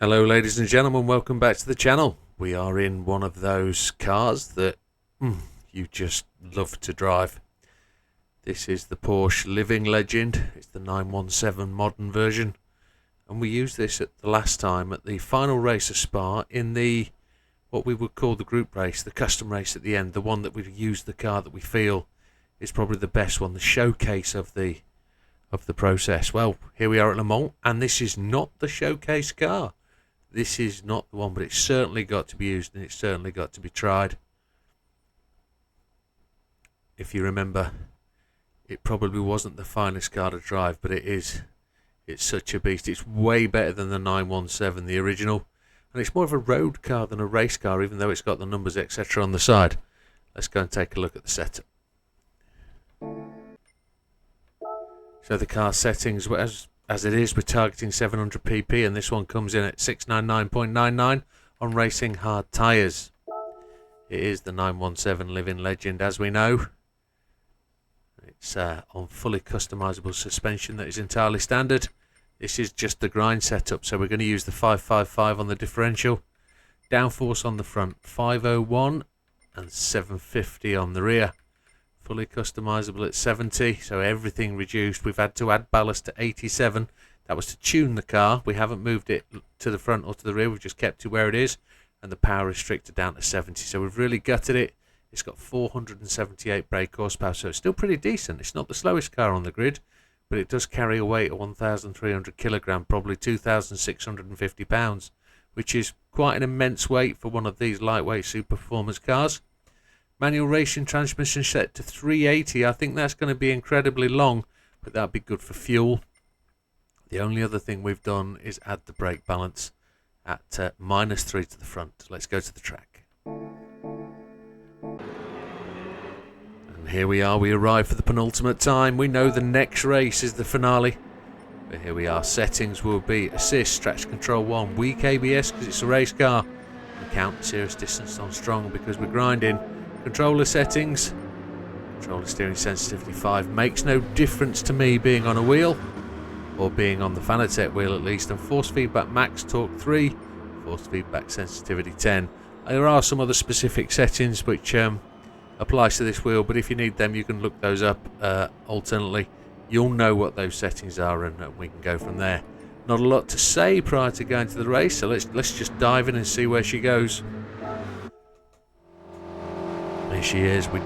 Hello ladies and gentlemen, welcome back to the channel. We are in one of those cars that you just love to drive. This is the Porsche Living Legend. It's the 917 modern version, and we used this at the last time at the final race of Spa in the what we would call the group race, the custom race at the end, the one that we've used the car that we feel is probably the best one, the showcase of the process. Well, here we are at Le Mans, and this is not the showcase car. This is not the one, but it's certainly got to be used and it's certainly got to be tried. If you remember, it probably wasn't the finest car to drive, but it is. It's such a beast. It's way better than the 917, the original. And it's more of a road car than a race car, even though it's got the numbers, etc. on the side. Let's go and take a look at the setup. So the car settings, as it is, we're targeting 700 pp, and this one comes in at 699.99 on racing hard tyres. It is the 917 Living Legend, as we know. It's on fully customisable suspension that is entirely standard. This is just the grind setup, so we're going to use the 555 on the differential. Downforce on the front, 501 and 750 on the rear. Fully customisable at 70, so everything reduced. We've had to add ballast to 87. That was to tune the car. We haven't moved it to the front or to the rear. We've just kept it where it is, and the power restricted down to 70. So we've really gutted it. It's got 478 brake horsepower, so it's still pretty decent. It's not the slowest car on the grid, but it does carry a weight of 1,300 kilogram, probably 2,650 pounds, which is quite an immense weight for one of these lightweight super performance cars. Manual racing transmission set to 380. I think that's going to be incredibly long, but that'll be good for fuel. The only other thing we've done is add the brake balance at -3 to the front. Let's go to the track. And here we are. We arrive for the penultimate time. We know the next race is the finale. But here we are. Settings will be assist, traction control 1, weak ABS because it's a race car, and count serious distance on strong because we're grinding. Controller settings, controller steering sensitivity 5, makes no difference to me being on a wheel or being on the Fanatec wheel at least, and force feedback max torque 3, force feedback sensitivity 10. There are some other specific settings which applies to this wheel, but if you need them you can look those up alternately. You'll know what those settings are, and we can go from there. Not a lot to say prior to going to the race, so let's just dive in and see where she goes. There she is. We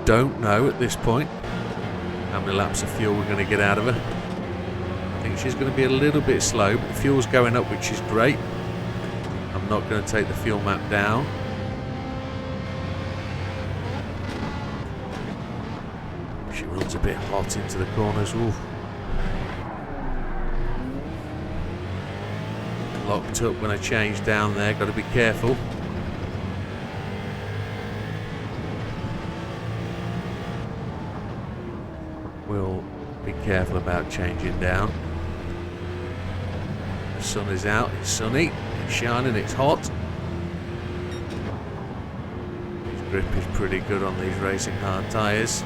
don't know at this point how many laps of fuel we're going to get out of her. I think she's going to be a little bit slow, but the fuel's going up, which is great. I'm not going to take the fuel map down. She runs a bit hot into the corners. Ooh. Locked up when I change down there, got to be careful. We'll be careful about changing down. The sun is out, it's sunny, it's shining, it's hot. His grip is pretty good on these racing hard tyres.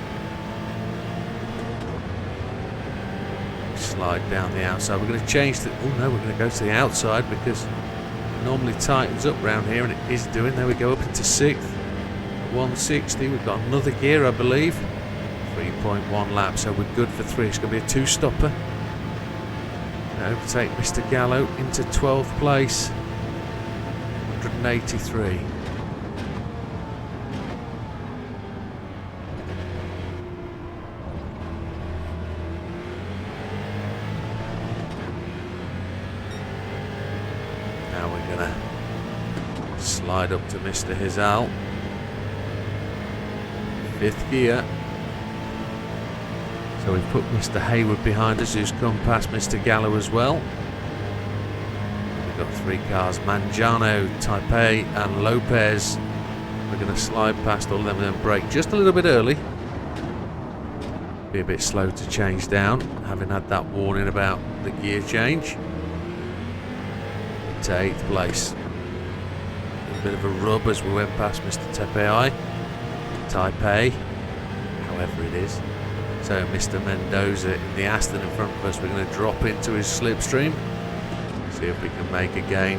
Slide down the outside. We're going to change the... Oh no, we're going to go to the outside because it normally tightens up round here, and it is doing. There we go, up into 6th. 160. We've got another gear, I believe. 3.1 lap, so we're good for 3. It's going to be a 2-stopper. Overtake Mr. Gallo into 12th place. 183. Now we're going to slide up to Mr. Hizal. 5th gear. So we've put Mr. Hayward behind us, who's come past Mr. Gallo as well. We've got 3 cars, Mangiano, Taipei and Lopez. We're going to slide past all of them and then brake just a little bit early. Be a bit slow to change down, having had that warning about the gear change. To 8th place. A bit of a rub as we went past Mr. Tepeai. Taipei, however it is. So Mr. Mendoza in the Aston in front of us, we're going to drop into his slipstream, see if we can make a gain.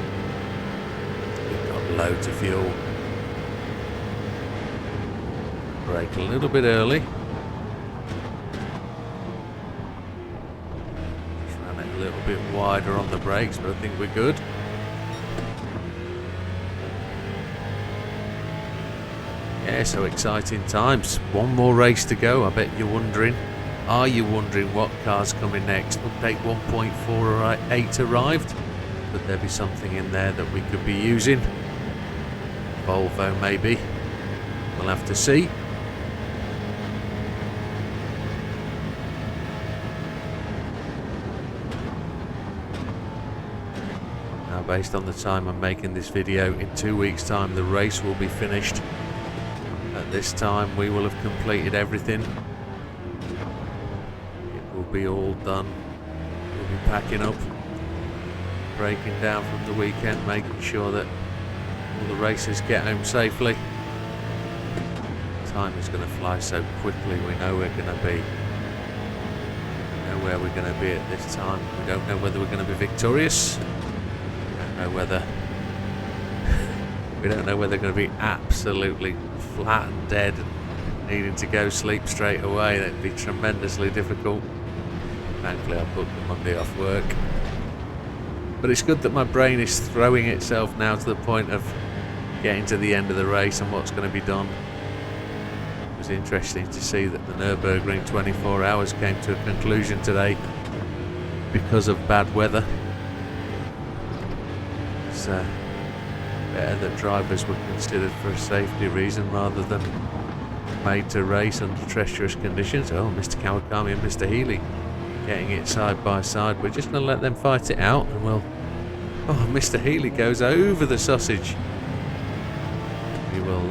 We've got loads of fuel. Brake a little bit early. Just ran it a little bit wider on the brakes, but I think we're good. Yeah, so exciting times. One more race to go. I bet you're wondering. Are you wondering what car's coming next? Update 1.48 arrived. Could there be something in there that we could be using? Volvo maybe. We'll have to see. Now, based on the time I'm making this video, in 2 weeks' time the race will be finished. At this time we will have completed everything. It will be all done. We'll be packing up, breaking down from the weekend, making sure that all the racers get home safely. Time is going to fly so quickly. We know we're going to be. We know where we're going to be at this time. We don't know whether we're going to be victorious. We don't know whether we're going to be absolutely flat and dead and needing to go sleep straight away. That'd be tremendously difficult. Thankfully I booked the Monday off work. But it's good that my brain is throwing itself now to the point of getting to the end of the race and what's going to be done. It was interesting to see that the Nürburgring 24 hours came to a conclusion today because of bad weather. It's better that drivers were considered for a safety reason rather than made to race under treacherous conditions. Oh, Mr. Kawakami and Mr. Healy getting it side by side. We're just going to let them fight it out and we'll... Oh, Mr. Healy goes over the sausage. We will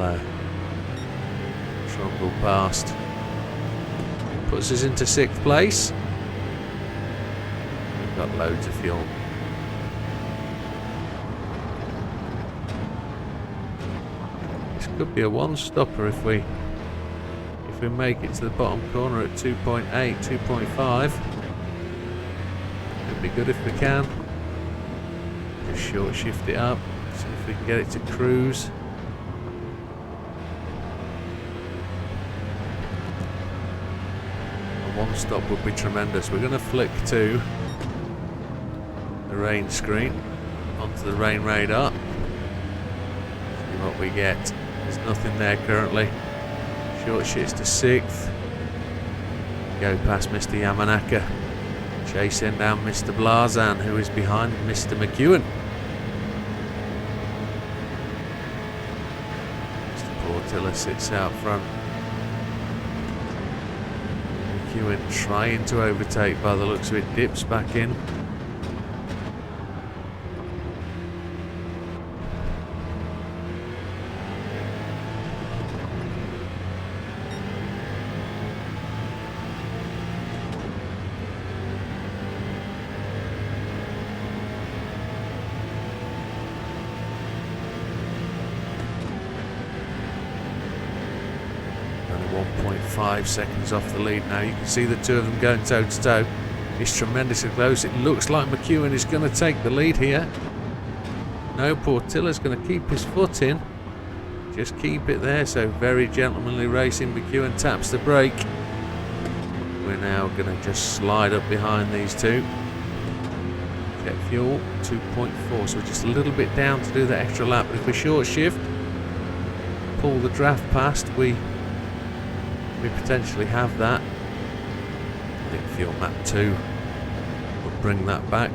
trundle past. Puts us into 6th place. We've got loads of fuel. Could be a one-stopper if we make it to the bottom corner at 2.8, 2.5. Could be good if we can. Just short shift it up, see if we can get it to cruise. A one-stop would be tremendous. We're going to flick to the rain screen, onto the rain radar. See what we get. There's nothing there currently. Short shifts to 6th. Go past Mr. Yamanaka. Chasing down Mr. Blazan, who is behind Mr. McEwen. Mr. Portilla sits out front. McEwen trying to overtake by the looks of it. Dips back in. Only 1.5 seconds off the lead now. You can see the two of them going toe to toe. It's tremendously close. It looks like McEwen is going to take the lead here. No, Portilla's going to keep his foot in. Just keep it there. So very gentlemanly racing. McEwen taps the brake. We're now going to just slide up behind these two. Jet fuel 2.4, so we're just a little bit down to do the extra lap. But if we short shift, pull the draft past, we potentially have that. I think fuel map 2 would bring that back.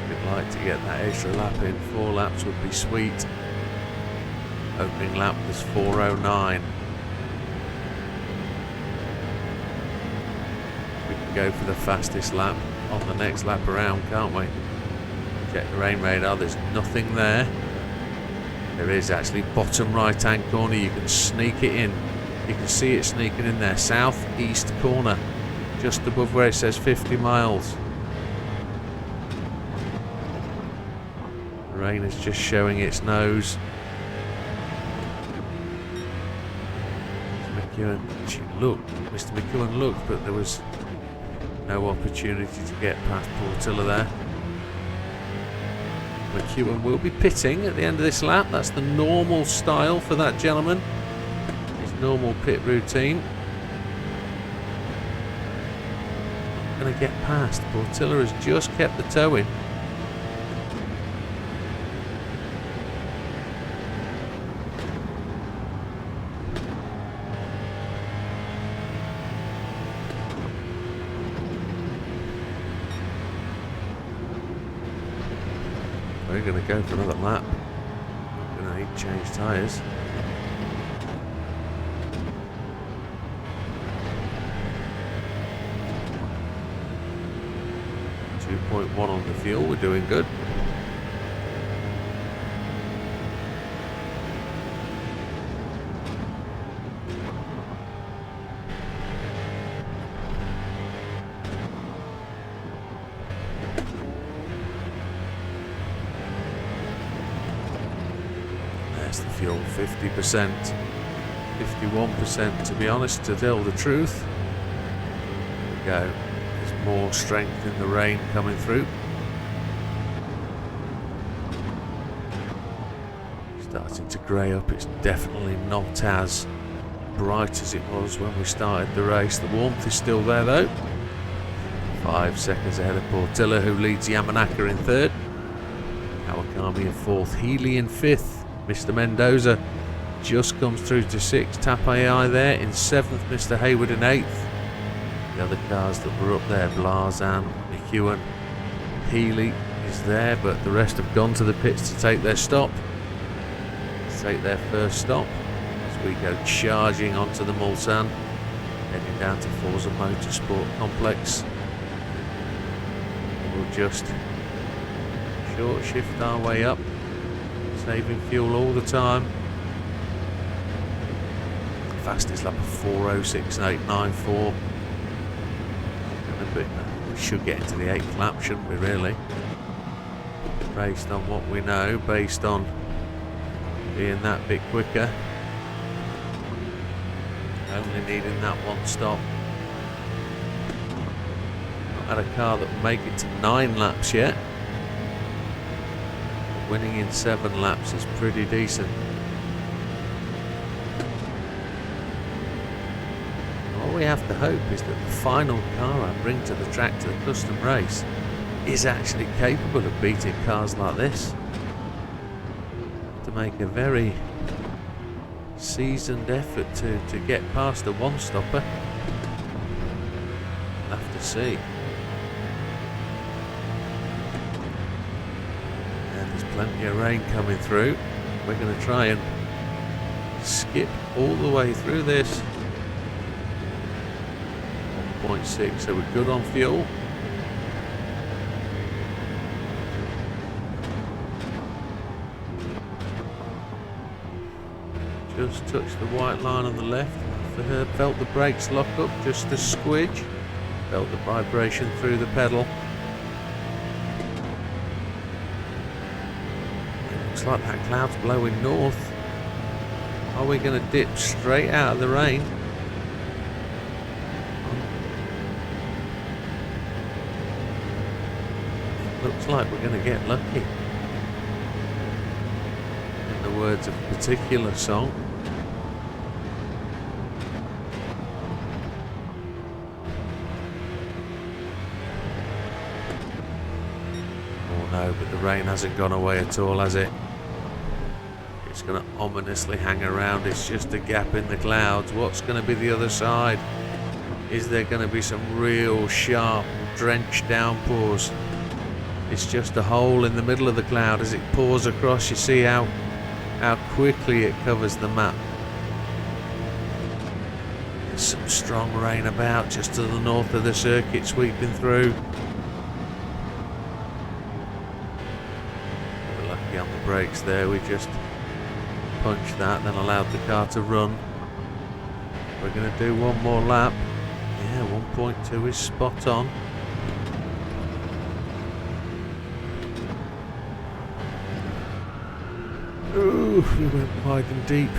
We'd like to get that extra lap in. 4 laps would be sweet. Opening lap was 4:09. We can go for the fastest lap on the next lap around, can't we? Check the rain radar, there's nothing there. There is actually bottom right hand corner, you can sneak it in. You can see it sneaking in there, south east corner, just above where it says 50 miles. Rain is just showing its nose. Mr. McEwen looked, but there was no opportunity to get past Portilla there. McEwen will be pitting at the end of this lap. That's the normal style for that gentleman. His normal pit routine. Not going to get past. Portilla has just kept the toe in. We're going to go for another lap. We're going to need to change tyres. .1 on the fuel, we're doing good. There's the fuel, 50%, 51% to be honest, to tell the truth. There we go. More strength in the rain coming through. Starting to grey up. It's definitely not as bright as it was when we started the race. The warmth is still there though. 5 seconds ahead of Portilla, who leads Yamanaka in third. Kawakami in fourth. Healy in fifth. Mr. Mendoza just comes through to sixth. Tapai there in seventh. Mr. Hayward in eighth. The other cars that were up there, Blazan, McEwen, Healy is there, but the rest have gone to the pits to take their stop. Take their first stop as we go charging onto the Mulsanne, heading down to Forza Motorsport Complex. We'll just short shift our way up, saving fuel all the time. Fastest lap of 4:06.894. We should get into the 8th lap, shouldn't we, really? Based on what we know, based on being that bit quicker. Only needing that one stop. Not had a car that will make it to 9 laps yet. Winning in 7 laps is pretty decent. All we have to hope is that the final car I bring to the track to the custom race is actually capable of beating cars like this. To make a very seasoned effort to get past a one-stopper. We'll have to see. And there's plenty of rain coming through. We're going to try and skip all the way through this. 1.6, so we're good on fuel. Just touched the white line on the left. For her, felt the brakes lock up just a squidge. Felt the vibration through the pedal. It looks like that cloud's blowing north. Are we going to dip straight out of the rain? Looks like we're going to get lucky. In the words of a particular song. Oh no, but the rain hasn't gone away at all, has it? It's going to ominously hang around. It's just a gap in the clouds. What's going to be the other side? Is there going to be some real sharp, drenched downpours? It's just a hole in the middle of the cloud as it pours across. You see how quickly it covers the map. There's some strong rain about just to the north of the circuit sweeping through. We're lucky on the brakes there. We just punched that, then allowed the car to run. We're going to do one more lap. Yeah, 1.2 is spot on. Ooh, we went wide and deep.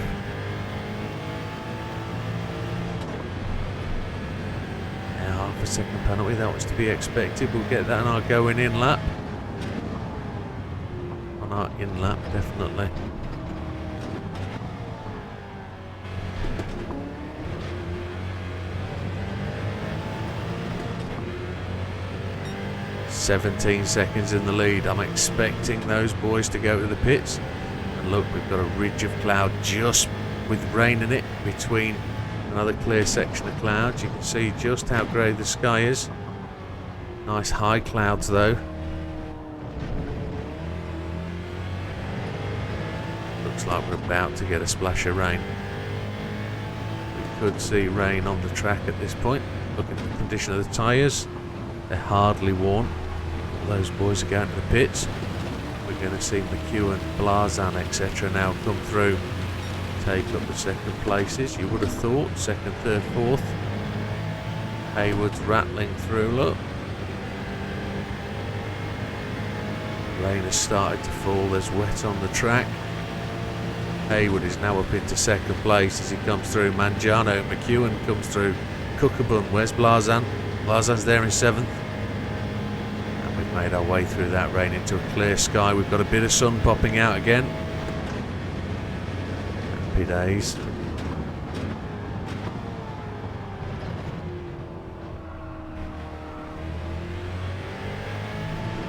Yeah, half a second penalty, that was to be expected. We'll get that on our going in lap. On our in lap, definitely. "17 seconds in the lead. I'm expecting those boys to go to the pits. And look, we've got a ridge of cloud just with rain in it between another clear section of clouds. You can see just how grey the sky is. Nice high clouds though. Looks like we're about to get a splash of rain. We could see rain on the track at this point. Looking at the condition of the tyres, they're hardly worn. Those boys are going to the pits. We're going to see McEwen, Blazan, etc. now come through, take up the second places. You would have thought second, third, fourth. Haywood's rattling through. Look, rain has started to fall. There's wet on the track. Haywood is now up into second place as he comes through. Mangiano, McEwen comes through. Cookabun, where's Blazan? Blazan's there in seventh. Made our way through that rain into a clear sky. We've got a bit of sun popping out again. Happy days.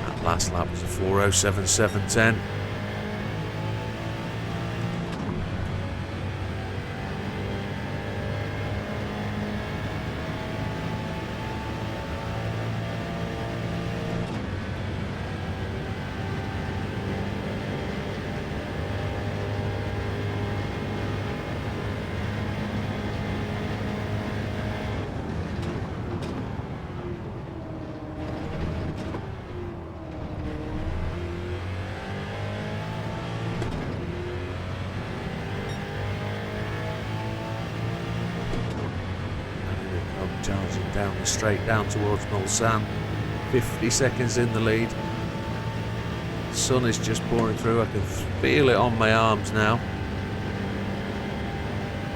That last lap was a 4:07.710. Charging down the straight down towards Mulsanne. 50 seconds in the lead. The sun is just pouring through. I can feel it on my arms now.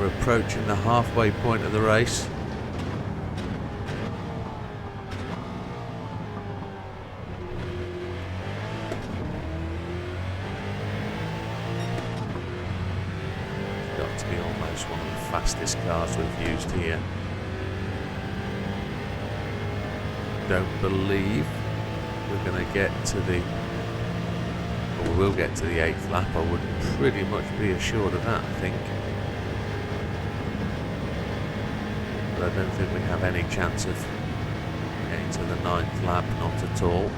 We're approaching the halfway point of the race. It's got to be almost one of the fastest cars we've used here. Don't believe we're going to get to the, or we will get to the 8th lap. I would pretty much be assured of that, I think. But I don't think we have any chance of getting to the 9th lap, not at all.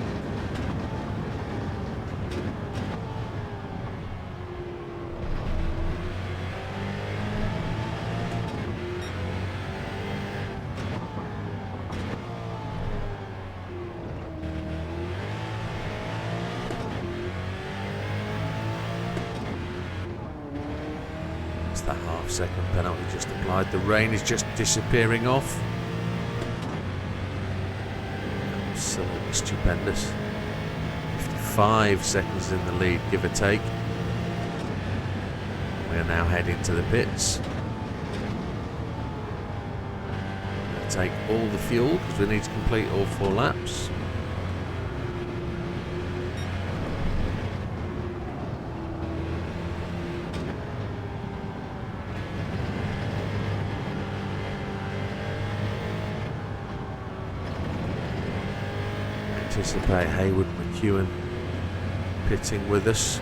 That half-second penalty just applied. The rain is just disappearing off. Absolutely stupendous. 55 seconds in the lead, give or take. We are now heading to the pits. We're going to take all the fuel because we need to complete all 4 laps. Anticipate Haywood, McEwen pitting with us.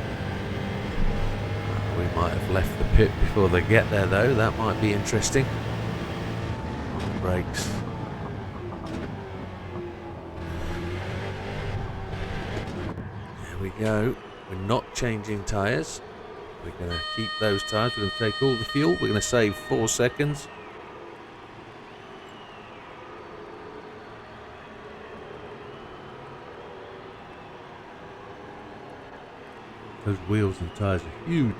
We might have left the pit before they get there though, that might be interesting. On the brakes. There we go. We're not changing tyres. We're going to keep those tyres. We're going to take all the fuel. We're going to save 4 seconds. Those wheels and tyres are huge.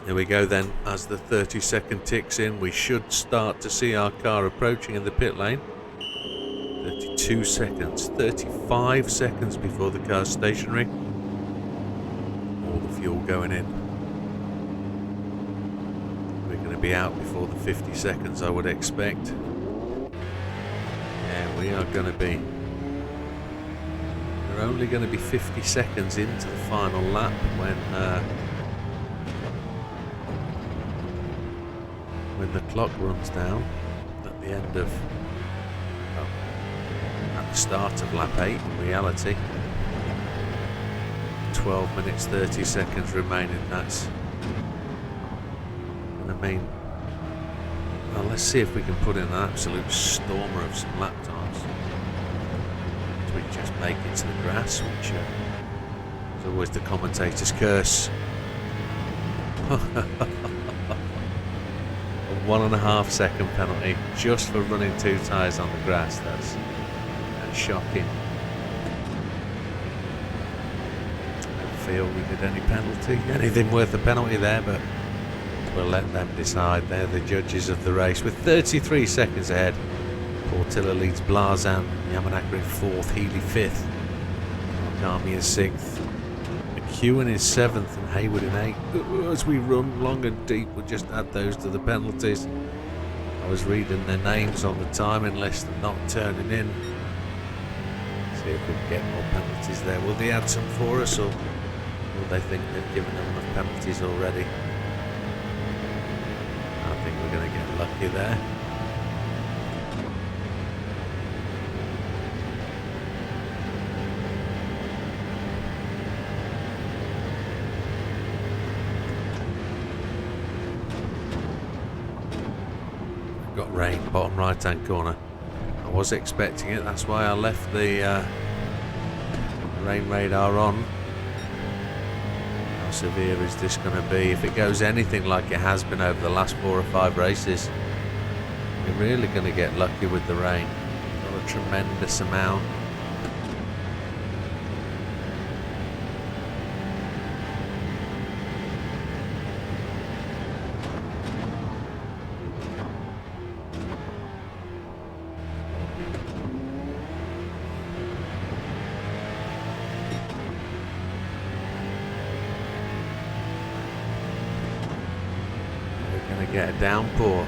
Here we go then, as the 30-second ticks in, we should start to see our car approaching in the pit lane. 32 32 seconds, 35 seconds before the car's stationary. All the fuel going in. We're going to be out before the 50 seconds, I would expect. Yeah, we are going to be. We're only going to be 50 seconds into the final lap when the clock runs down at the end of, well, at the start of lap 8 in reality. 12 minutes 30 seconds remaining. That's gonna mean, well, let's see if we can put in an absolute stormer of some lap times. So we just make it to the grass, which is always the commentator's curse. A 1.5 second penalty just for running 2 tyres on the grass. That's shocking. I don't feel we did anything worth a penalty there, but we'll let them decide. They're the judges of the race. With 33 seconds ahead, Portilla leads Blazan, Yamanaka in 4th, Healy 5th, Arma in 6th, McEwen is 7th and Hayward in 8th. As we run long and deep, we'll just add those to the penalties. I was reading their names on the timing list and not turning in. See if we can get more penalties there. Will they add some for us, or will they think they've given them enough penalties already? I think we're going to get lucky there. Got rain, bottom right hand corner. I was expecting it, that's why I left the rain radar on. How severe is this going to be? If it goes anything like it has been over the last 4 or 5 races, we're really going to get lucky with the rain. Not a tremendous amount. Get a downpour.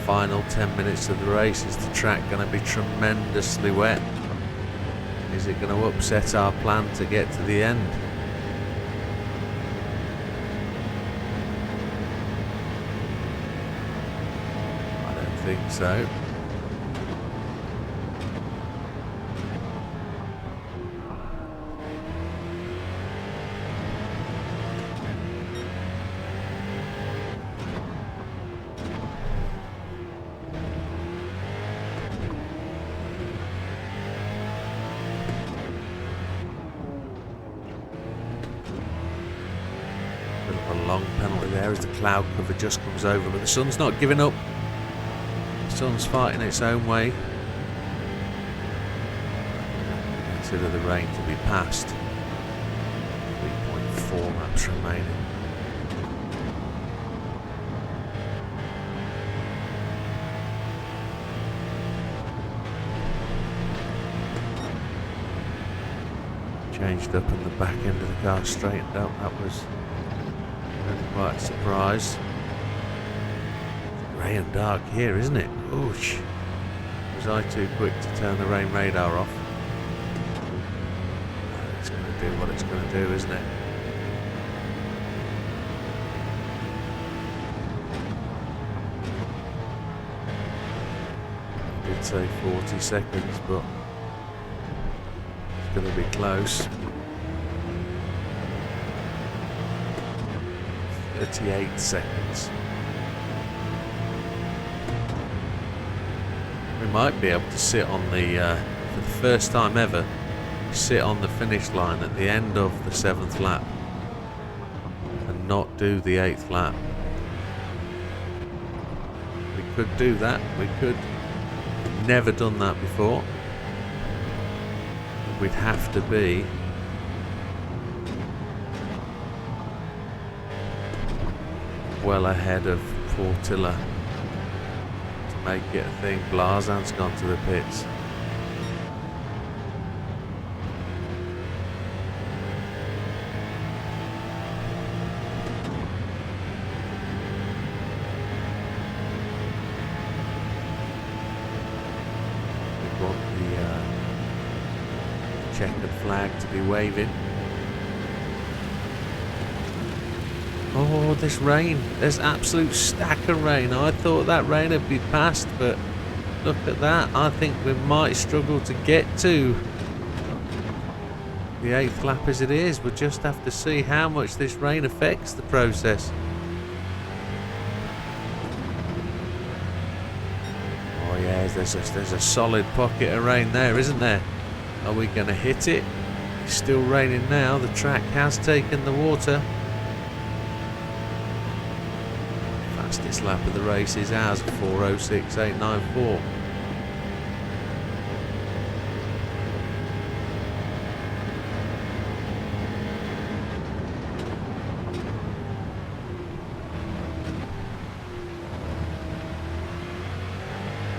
Final 10 minutes of the race. Is the track going to be tremendously wet? Is it going to upset our plan to get to the end? I don't think so. Long penalty there as the cloud cover just comes over, but the sun's not giving up. The sun's fighting its own way. Consider the rain to be past. 3.4 laps remaining. Changed up and the back end of the car straightened out. That was quite a surprise. Grey and dark here, isn't it? Oosh. Was I too quick to turn the rain radar off? It's going to do what it's going to do, isn't it? I did say 40 seconds, but it's going to be close. 38 seconds. We might be able to sit on the, for the first time ever, sit on the finish line at the end of the 7th lap and not do the 8th lap. We could do that. We could. We've never done that before. We'd have to be well ahead of Portilla to make it a thing. Blazan's gone to the pits. checkered flag to be waving. Oh, this rain. There's absolute stack of rain. I thought that rain would be past, but look at that. I think we might struggle to get to the 8th lap as it is. We'll just have to see how much this rain affects the process. Oh yeah, there's a solid pocket of rain there, isn't there? Are we going to hit it? It's still raining now. The track has taken the water. Fastest lap of the race is ours, 4:06.894.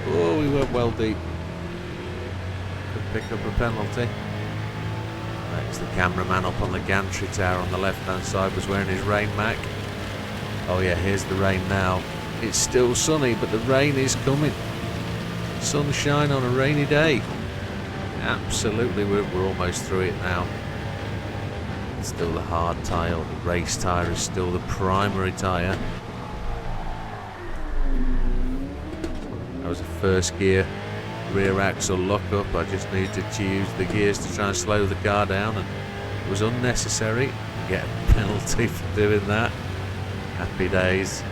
Oh, we went well deep. Could pick up a penalty. That's the cameraman up on the gantry tower on the left-hand side was wearing his rain mac. Oh yeah, here's the rain now. It's still sunny, but the rain is coming. Sunshine on a rainy day. Absolutely, we're almost through it now. It's still the hard tyre, or the race tyre is still the primary tyre. That was a first gear rear axle lock-up. I just needed to use the gears to try and slow the car down, and it was unnecessary. Get a penalty for doing that. Happy days.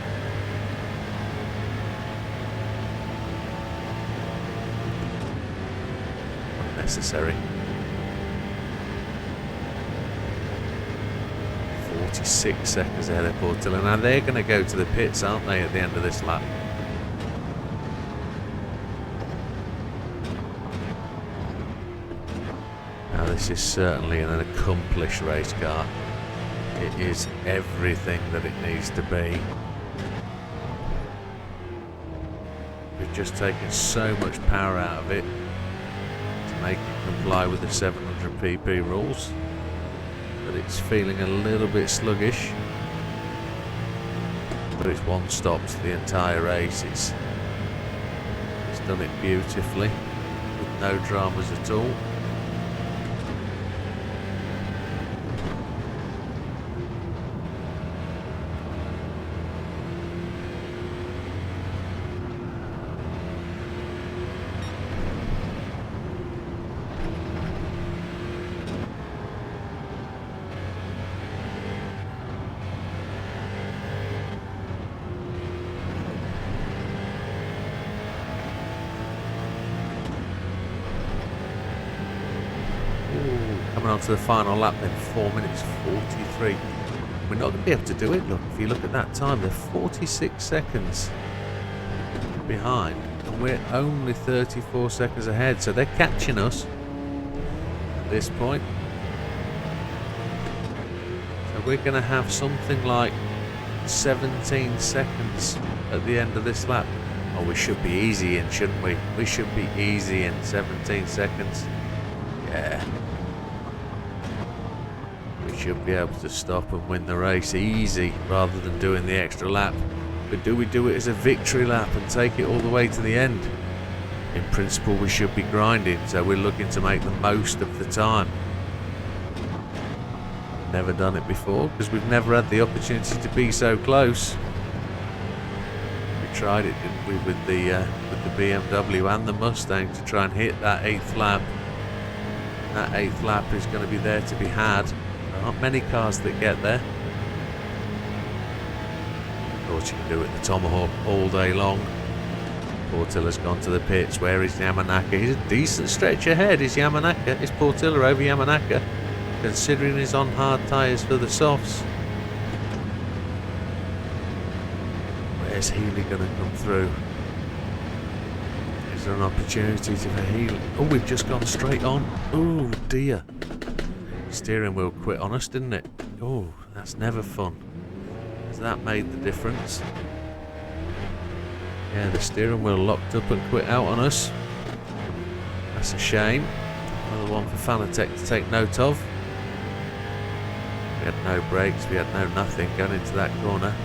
Unnecessary. 46 seconds ahead of Portillo. Now they're going to go to the pits, aren't they, at the end of this lap? Now this is certainly an accomplished race car. It is everything that it needs to be. We've just taken so much power out of it to make it comply with the 700 pp rules, but it's feeling a little bit sluggish. But it's one stop to the entire race. It's done it beautifully with no dramas at all. Coming on to the final lap then, 4 minutes 43. We're not going to be able to do it. Look, if you look at that time, they're 46 seconds behind, and we're only 34 seconds ahead, so they're catching us at this point. So we're going to have something like 17 seconds at the end of this lap. Oh, we should be easy in, shouldn't we? We should be easy in 17 seconds. Yeah. We should be able to stop and win the race easy rather than doing the extra lap. But do we do it as a victory lap and take it all the way to the end? In principle, we should be grinding, so we're looking to make the most of the time. Never done it before because we've never had the opportunity to be so close. We tried it, didn't we, with the BMW and the Mustang to try and hit that 8th lap. That 8th lap is going to be there to be had. There aren't many cars that get there. Of course, you can do it the Tomahawk all day long. Portillo's gone to the pits. Where is Yamanaka? He's a decent stretch ahead. Is Yamanaka? Is Portillo over Yamanaka? Considering he's on hard tyres for the softs. Where's Healy going to come through? Is there an opportunity for Healy? Oh, we've just gone straight on. Oh dear. Steering wheel quit on us, didn't it? Oh, that's never fun. Has that made the difference? Yeah, the steering wheel locked up and quit out on us. That's a shame. Another one for Fanatec to take note of. We had no brakes, we had no nothing going into that corner.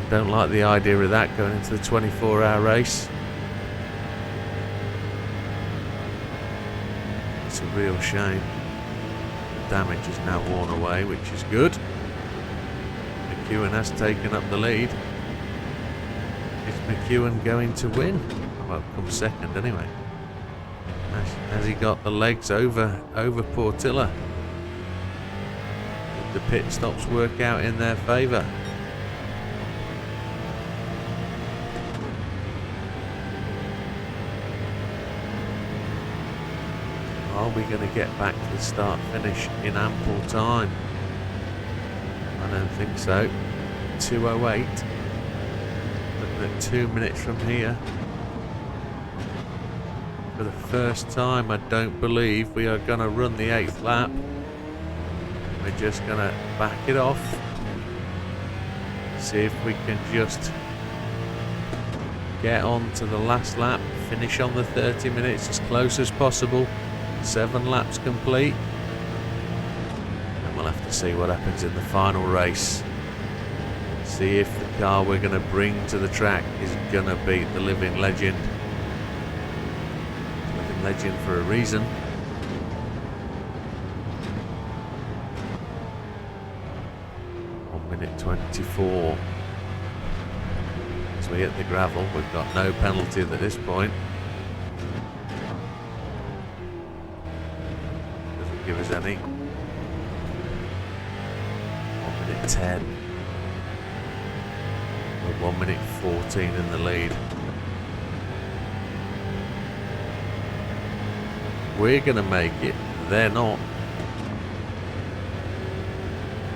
Don't like the idea of that going into the 24-hour race. a real shame. The damage is now worn away, which is good. McEwen has taken up the lead. Is McEwen going to win? Well, come second anyway. Has he got the legs over Portilla? Did the pit stops work out in their favour? Are we going to get back to the start finish in ample time? I don't think so. 2:08. Looking at 2 minutes from here. For the first time, I don't believe we are going to run the 8th lap. We're just going to back it off. See if we can just get on to the last lap. Finish on the 30 minutes as close as possible. 7 laps complete. And we'll have to see what happens in the final race. See if the car we're going to bring to the track is going to beat the living legend. Living legend for a reason. Minute 24. As we hit the gravel, we've got no penalty at this point. Doesn't give us any. 1 minute 10. We're 1 minute 14 in the lead. We're going to make it. They're not.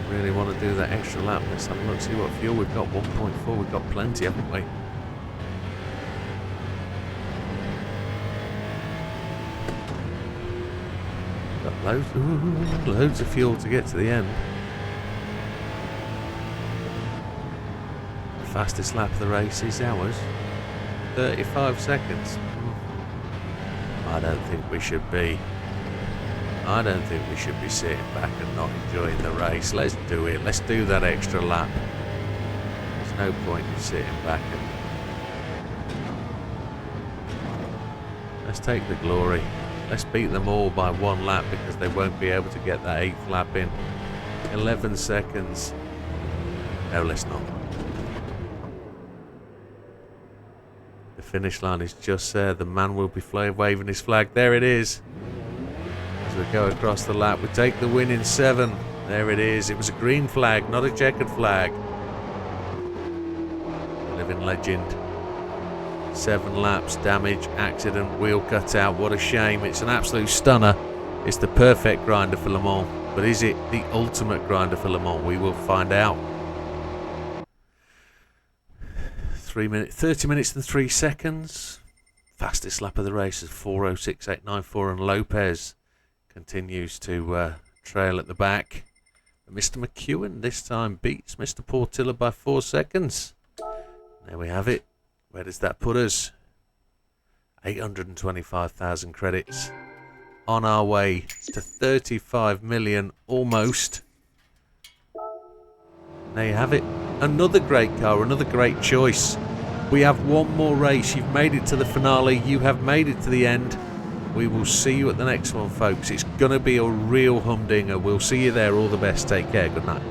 Really want to do that extra lap. Let's have a look, see what fuel we've got. 1.4, we've got plenty, haven't we? Got loads of fuel to get to the end. The fastest lap of the race is ours. 35 seconds. I don't think we should be. I don't think we should be sitting back and not enjoying the race. Let's do it. Let's do that extra lap. There's no point in sitting back and... Let's take the glory. Let's beat them all by 1 lap because they won't be able to get that 8th lap in. 11 seconds. No, let's not. The finish line is just there. The man will be waving his flag. There it is. As we go across the lap, we take the win in 7. There it is. It was a green flag, not a checkered flag. Living legend. 7 laps, damage, accident, wheel cut out. What a shame. It's an absolute stunner. It's the perfect grinder for Le Mans. But is it the ultimate grinder for Le Mans? We will find out. 30 minutes and 3 seconds. Fastest lap of the race is 4:06.894, and Lopez continues to trail at the back. But Mr. McEwen this time beats Mr. Portilla by 4 seconds. There we have it. Where does that put us? 825,000 credits. On our way to 35 million almost. There you have it. Another great car, another great choice. We have one more race. You've made it to the finale. You have made it to the end. We will see you at the next one, folks. It's going to be a real humdinger. We'll see you there. All the best. Take care. Good night.